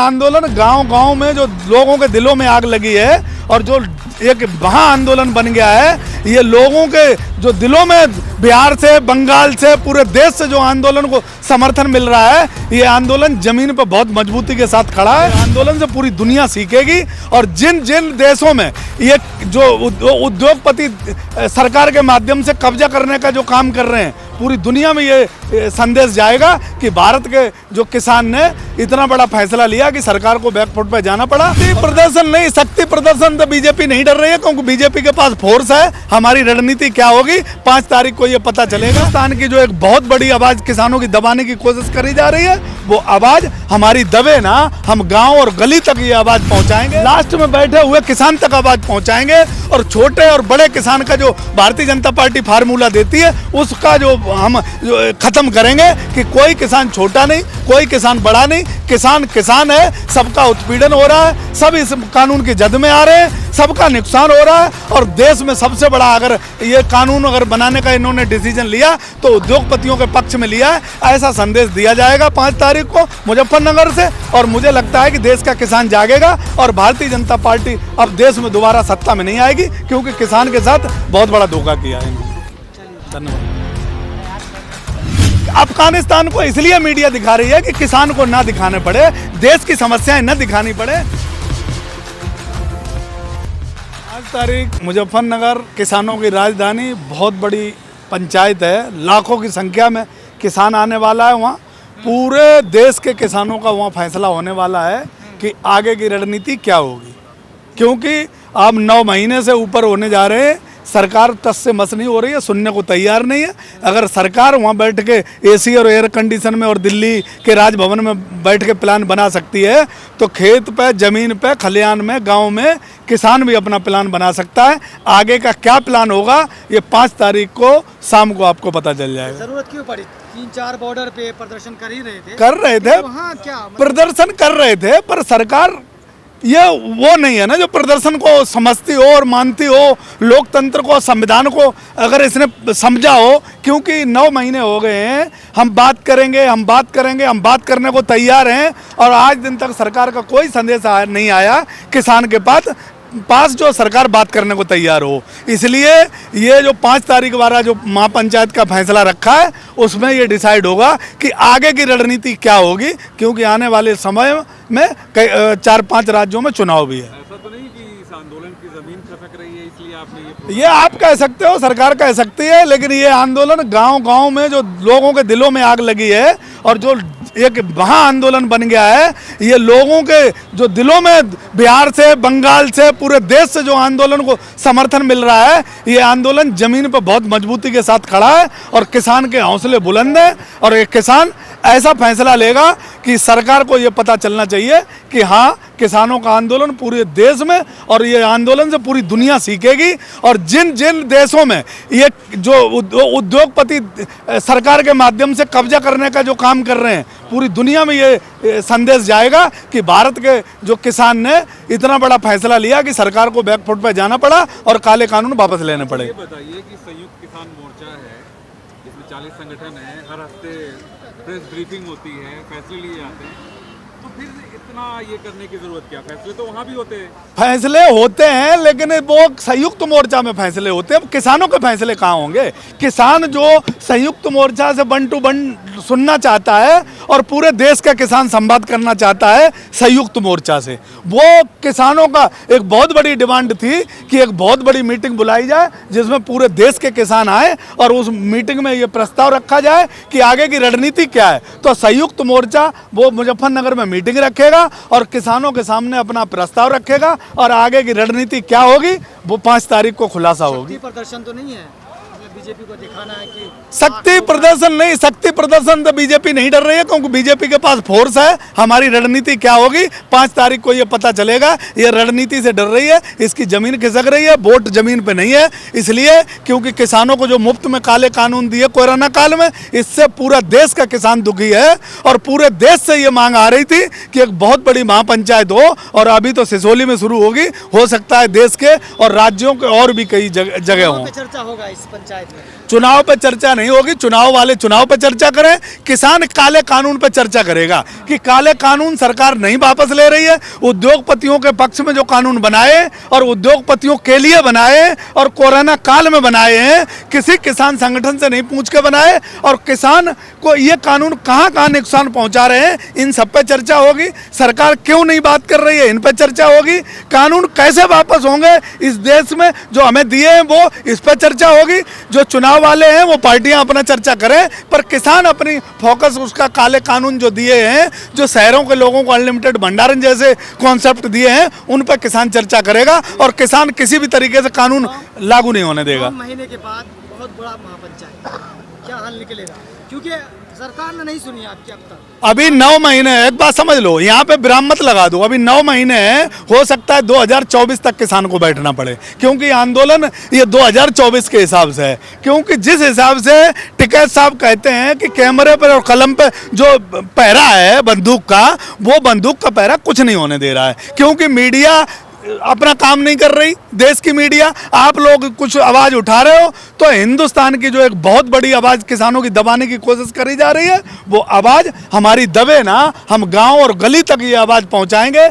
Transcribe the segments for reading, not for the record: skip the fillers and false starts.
आंदोलन गांव-गांव में जो लोगों के दिलों में आग लगी है और जो एक महा आंदोलन बन गया है, ये लोगों के जो दिलों में बिहार से, बंगाल से, पूरे देश से जो आंदोलन को समर्थन मिल रहा है, ये आंदोलन जमीन पर बहुत मजबूती के साथ खड़ा है। आंदोलन से पूरी दुनिया सीखेगी और जिन जिन देशों में ये जो उद्योगपति सरकार के माध्यम से कब्जा करने का जो काम कर रहे हैं, पूरी दुनिया में ये संदेश जाएगा कि भारत के जो किसान ने इतना बड़ा फैसला लिया कि सरकार को बैकफुट पे जाना पड़ा। प्रदर्शन नहीं, शक्ति प्रदर्शन तो बीजेपी नहीं डर रही है, क्योंकि बीजेपी के पास फोर्स है। हमारी रणनीति क्या होगी 5 तारीख को ये पता चलेगा। हिंदुस्तान की जो एक बहुत बड़ी आवाज किसानों की दबाने की कोशिश करी जा रही है, वो आवाज हमारी दबे ना, हम गांव और गली तक ये आवाज पहुंचाएंगे। लास्ट में बैठे हुए किसान तक आवाज पहुंचाएंगे और छोटे और बड़े किसान का जो भारतीय जनता पार्टी फार्मूला देती है, उसका जो हम खत्म करेंगे कि कोई किसान छोटा नहीं, कोई किसान बड़ा नहीं, किसान किसान है। सबका उत्पीड़न हो रहा है, सब इस कानून की जद में आ रहे हैं, सबका नुकसान हो रहा है। और देश में सबसे बड़ा अगर ये कानून अगर बनाने का इन्होंने डिसीजन लिया तो उद्योगपतियों के पक्ष में लिया है। ऐसा संदेश दिया जाएगा 5 तारीख को मुजफ्फरनगर से। और मुझे लगता है कि देश का किसान जागेगा और भारतीय जनता पार्टी अब देश में दोबारा सत्ता में नहीं आएगी, क्योंकि किसान के साथ बहुत बड़ा धोखा किया है। धन्यवाद। अफगानिस्तान को इसलिए मीडिया दिखा रही है कि किसान को ना दिखाने पड़े, देश की समस्याएं ना दिखानी पड़े। 5 तारीख मुजफ्फरनगर किसानों की राजधानी, बहुत बड़ी पंचायत है, लाखों की संख्या में किसान आने वाला है। वहाँ पूरे देश के किसानों का वहाँ फैसला होने वाला है कि आगे की रणनीति क्या होगी, क्योंकि अब 9 महीने से ऊपर होने जा रहे हैं। सरकार टस से मस नहीं हो रही है, सुनने को तैयार नहीं है। अगर सरकार वहाँ बैठ के एसी और एयर कंडीशन में और दिल्ली के राजभवन में बैठ के प्लान बना सकती है, तो खेत पे, ज़मीन पे, खलिहान में, गांव में किसान भी अपना प्लान बना सकता है। आगे का क्या प्लान होगा ये 5 तारीख को शाम को आपको पता चल जाएगा। जरूरत क्यों पड़ी? 3-4 बॉर्डर पे प्रदर्शन कर ही रहे थे, वहाँ क्या प्रदर्शन कर रहे थे, पर सरकार ये वो नहीं है ना जो प्रदर्शन को समझती हो और मानती हो, लोकतंत्र को, संविधान को अगर इसने समझा हो। क्योंकि 9 महीने हो गए हैं, हम बात करेंगे, हम बात करेंगे, हम बात करने को तैयार हैं, और आज दिन तक सरकार का कोई संदेश नहीं आया किसान के पास जो सरकार बात करने को तैयार हो। इसलिए ये जो 5 तारीख वाला जो महापंचायत का फैसला रखा है, उसमें ये डिसाइड होगा कि आगे की रणनीति क्या होगी, क्योंकि आने वाले समय में 4-5 राज्यों में चुनाव भी है। ऐसा तो नहीं कि इस आंदोलन की जमीन खसक रही है, इसलिए आपने ये आप कह सकते हो, सरकार कह सकती है, लेकिन ये आंदोलन गांव-गांव में जो लोगों के दिलों में आग लगी है और जो एक महा आंदोलन बन गया है, ये लोगों के जो दिलों में बिहार से, बंगाल से, पूरे देश से जो आंदोलन को समर्थन मिल रहा है, ये आंदोलन जमीन पर बहुत मजबूती के साथ खड़ा है और किसान के हौसले बुलंद हैं। और एक किसान ऐसा फैसला लेगा कि सरकार को ये पता चलना चाहिए कि हाँ, किसानों का आंदोलन पूरे देश में, और ये आंदोलन से पूरी दुनिया सीखेगी। और जिन जिन देशों में ये जो उद्योगपति सरकार के माध्यम से कब्जा करने का जो काम कर रहे हैं, पूरी दुनिया में ये संदेश जाएगा कि भारत के जो किसान ने इतना बड़ा फैसला लिया कि सरकार को बैकफुट पे जाना पड़ा और काले कानून वापस लेने पड़े। ये बताइए कि संयुक्त किसान मोर्चा है, जिसमें 40 संगठन है, हर हफ्ते प्रेस ब्रीफिंग होती है, फैसले लिए जाते हैं, तो फिर इतना ये करने की जरूरत क्या? फैसले तो वहाँ भी होते हैं। फैसले होते हैं, लेकिन वो संयुक्त मोर्चा में फैसले होते हैं। किसानों के फैसले कहाँ होंगे? किसान जो संयुक्त मोर्चा से 1 to 1 सुनना चाहता है और पूरे देश का किसान संवाद करना चाहता है संयुक्त मोर्चा से, वो किसानों का एक बहुत बड़ी डिमांड थी कि एक बहुत बड़ी मीटिंग बुलाई जाए जिसमें पूरे देश के किसान आए और उस मीटिंग में ये प्रस्ताव रखा जाए कि आगे की रणनीति क्या है। तो संयुक्त मोर्चा वो मुजफ्फरनगर में मीटिंग रखेगा और किसानों के सामने अपना प्रस्ताव रखेगा और आगे की रणनीति क्या होगी वो 5 तारीख को खुलासा होगी। प्रदर्शन तो नहीं है, बीजेपी को दिखाना है कि शक्ति प्रदर्शन नहीं, शक्ति प्रदर्शन तो बीजेपी नहीं डर रही है, क्योंकि बीजेपी के पास फोर्स है। हमारी रणनीति क्या होगी 5 तारीख को ये पता चलेगा। ये रणनीति से डर रही है, इसकी जमीन खिसक रही है, वोट जमीन पे नहीं है, इसलिए क्योंकि किसानों को जो मुफ्त में काले कानून दिए कोरोना काल में, इससे पूरा देश का किसान दुखी है। और पूरे देश से ये मांग आ रही थी कि एक बहुत बड़ी महापंचायत हो, और अभी तो सिसोली में शुरू होगी, हो सकता है देश के और राज्यों के और भी कई जगह हों। चर्चा होगा इस पंचायत में। चुनाव पे चर्चा नहीं होगी, चुनाव वाले चुनाव पे चर्चा करें। किसान काले कानून पे चर्चा करेगा कि काले कानून सरकार नहीं वापस ले रही है। उद्योगपतियों के पक्ष में जो कानून बनाए और उद्योगपतियों के लिए बनाए और कोरोना काल में बनाए हैं, किसी किसान संगठन से नहीं पूछ के बनाए, और किसान को ये कानून कहाँ कहाँ नुकसान पहुंचा रहे हैं, इन सब पे चर्चा होगी। सरकार क्यों नहीं बात कर रही है, इन पे चर्चा होगी। कानून कैसे वापस होंगे इस देश में जो हमें दिए हैं, वो इस पर चर्चा होगी। जो चुनाव वाले हैं वो पार्टियां अपना चर्चा करें, पर किसान अपनी फोकस उसका काले कानून जो दिए हैं, जो शहरों के लोगों को अनलिमिटेड भंडारण जैसे कॉन्सेप्ट दिए हैं, उन पर किसान चर्चा करेगा और किसान किसी भी तरीके से कानून लागू नहीं होने देगा। 9 महीने के बाद बहुत बड़ा महापंचायत, क्या हल निकलेगा? क्योंकि सरकार ने नहीं सुनी आपकी अब तक। अभी 9 महीने है, एक बात समझ लो, यहाँ पे विराम मत लगा दो। अभी 9 महीने है, हो सकता है 2024 तक किसान को बैठना पड़े, क्योंकि आंदोलन ये 2024 के हिसाब से है। क्योंकि जिस हिसाब से टिकैत साहब कहते हैं कि कैमरे पर और कलम पे जो पहरा है बंदूक का, वो बंदूक का पहरा कुछ नहीं होने दे रहा है। क्योंकि मीडिया अपना काम नहीं कर रही, देश की मीडिया। आप लोग कुछ आवाज़ उठा रहे हो तो हिंदुस्तान की जो एक बहुत बड़ी आवाज़ किसानों की दबाने की कोशिश करी जा रही है, वो आवाज़ हमारी दबे ना, हम गांव और गली तक ये आवाज़ पहुंचाएंगे,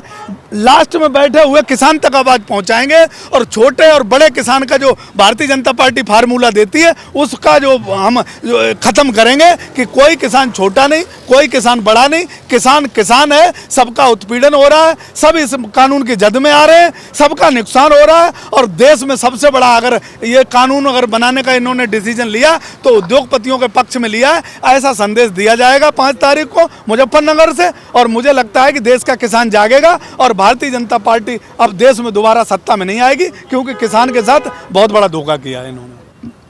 लास्ट में बैठे हुए किसान तक आवाज़ पहुंचाएंगे। और छोटे और बड़े किसान का जो भारतीय जनता पार्टी फार्मूला देती है, उसका जो हम ख़त्म करेंगे कि कोई किसान छोटा नहीं, कोई किसान बड़ा नहीं, किसान किसान है। सबका उत्पीड़न हो रहा है, सब इस कानून की जद में आ रहे हैं, सबका नुकसान हो रहा है। और देश में सबसे बड़ा अगर ये कानून अगर बनाने का इन्होंने डिसीजन लिया तो उद्योगपतियों के पक्ष में लिया है, ऐसा संदेश दिया जाएगा 5 तारीख को मुजफ्फरनगर से। और मुझे लगता है कि देश का किसान जागेगा और भारतीय जनता पार्टी अब देश में दोबारा सत्ता में नहीं आएगी, क्योंकि किसान के साथ बहुत बड़ा धोखा किया है इन्होंने।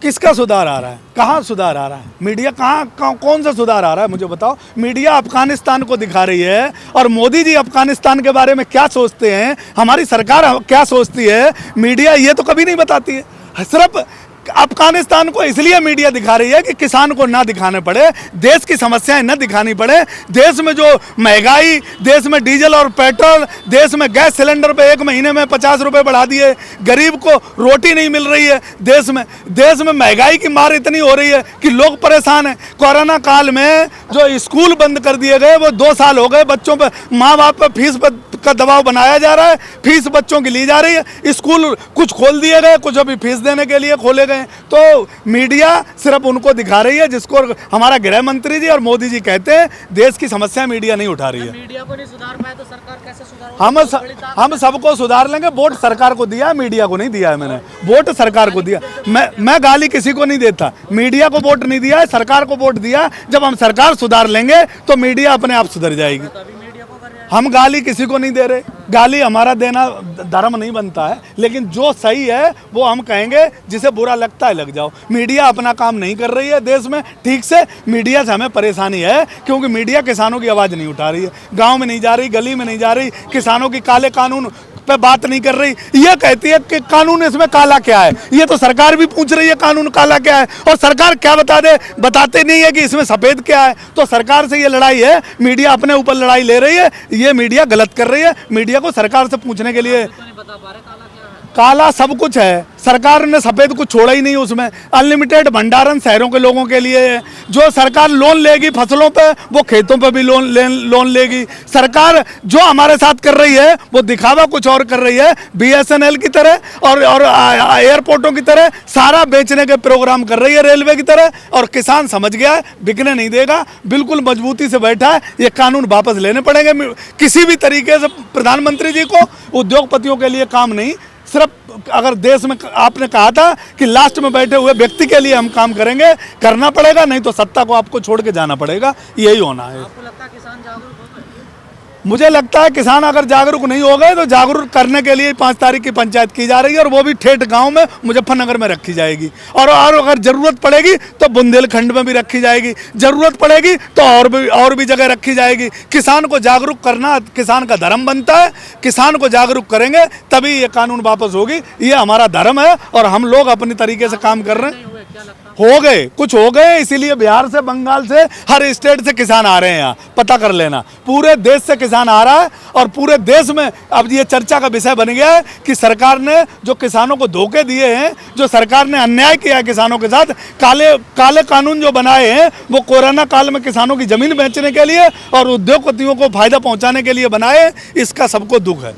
किसका सुधार आ रहा है, कहाँ सुधार आ रहा है? मीडिया कहाँ कौन सा सुधार आ रहा है मुझे बताओ। मीडिया अफगानिस्तान को दिखा रही है, और मोदी जी अफगानिस्तान के बारे में क्या सोचते हैं, हमारी सरकार क्या सोचती है, मीडिया ये तो कभी नहीं बताती है। सिर्फ अफगानिस्तान को इसलिए मीडिया दिखा रही है कि किसान को ना दिखाने पड़े, देश की समस्याएं ना दिखानी पड़े। देश में जो महंगाई, देश में डीजल और पेट्रोल, देश में गैस सिलेंडर पे 1 महीने में 50 रुपए बढ़ा दिए, गरीब को रोटी नहीं मिल रही है। देश में महंगाई की मार इतनी हो रही है कि लोग परेशान हैं। कोरोना काल में जो स्कूल बंद कर दिए गए, वो 2 साल हो गए, बच्चों पर, माँ बाप पर फीस का दबाव बनाया जा रहा है, फीस बच्चों की ली जा रही है। स्कूल कुछ खोल दिए गए, कुछ अभी फीस देने के लिए खोले गए। तो मीडिया सिर्फ उनको दिखा रही है जिसको हमारा गृह मंत्री जी और मोदी जी कहते हैं देश की समस्या मीडिया नहीं उठा रही है। मीडिया को नहीं सुधार पाए तो सरकार कैसे सुधार? हम सबको सुधार लेंगे। वोट सरकार को दिया, मीडिया को नहीं दिया है मैंने, वोट सरकार को दिया। मैं गाली किसी को नहीं देता, मीडिया को वोट नहीं दिया है, सरकार को वोट दिया। जब हम सरकार सुधार लेंगे तो मीडिया अपने आप सुधर जाएगी। हम गाली किसी को नहीं दे रहे, गाली हमारा देना धर्म नहीं बनता है, लेकिन जो सही है वो हम कहेंगे, जिसे बुरा लगता है लग जाओ। मीडिया अपना काम नहीं कर रही है देश में ठीक से। मीडिया से हमें परेशानी है, क्योंकि मीडिया किसानों की आवाज़ नहीं उठा रही है, गांव में नहीं जा रही, गली में नहीं जा रही, किसानों की काले कानून पे बात नहीं कर रही। ये कहती है कि कानून इसमें काला क्या है, ये तो सरकार भी पूछ रही है कानून काला क्या है, और सरकार क्या बता दे, बताते नहीं है कि इसमें सफ़ेद क्या है। तो सरकार से ये लड़ाई है, मीडिया अपने ऊपर लड़ाई ले रही है, ये मीडिया गलत कर रही है। मीडिया को सरकार से पूछने के लिए काला सब कुछ है, सरकार ने सफ़ेद कुछ छोड़ा ही नहीं उसमें। अनलिमिटेड भंडारण शहरों के लोगों के लिए है। जो सरकार लोन लेगी फसलों पे, वो खेतों पे भी लोन लेगी। सरकार जो हमारे साथ कर रही है वो दिखावा कुछ और कर रही है, BSNL की तरह और एयरपोर्टों की तरह सारा बेचने के प्रोग्राम कर रही है, रेलवे की तरह। और किसान समझ गया है, बिकने नहीं देगा, बिल्कुल मजबूती से बैठा है। ये कानून वापस लेने पड़ेंगे किसी भी तरीके से। प्रधानमंत्री जी को उद्योगपतियों के लिए काम नहीं, सिर्फ अगर देश में आपने कहा था कि लास्ट में बैठे हुए व्यक्ति के लिए हम काम करेंगे, करना पड़ेगा, नहीं तो सत्ता को आपको छोड़ के जाना पड़ेगा। यही होना है। आपको लगता है किसान जागरूक हो गए? मुझे लगता है किसान अगर जागरूक नहीं हो गए तो जागरूक करने के लिए 5 तारीख की पंचायत की जा रही है, और वो भी ठेठ गांव में मुजफ्फरनगर में रखी जाएगी। और अगर जरूरत पड़ेगी तो बुंदेलखंड में भी रखी जाएगी, जरूरत पड़ेगी तो और भी जगह रखी जाएगी। किसान को जागरूक करना किसान का धर्म बनता है। किसान को जागरूक करेंगे तभी ये कानून वापस होगी, ये हमारा धर्म है, और हम लोग अपने तरीके से काम कर रहे हैं। हो गए, कुछ हो गए, इसीलिए बिहार से, बंगाल से, हर स्टेट से किसान आ रहे हैं यहाँ, पता कर लेना। पूरे देश से किसान आ रहा है और पूरे देश में अब ये चर्चा का विषय बन गया है कि सरकार ने जो किसानों को धोखे दिए हैं, जो सरकार ने अन्याय किया है किसानों के साथ, काले कानून जो बनाए हैं वो कोरोना काल में किसानों की जमीन बेचने के लिए और उद्योगपतियों को फायदा पहुंचाने के लिए बनाए, इसका सबको दुख है।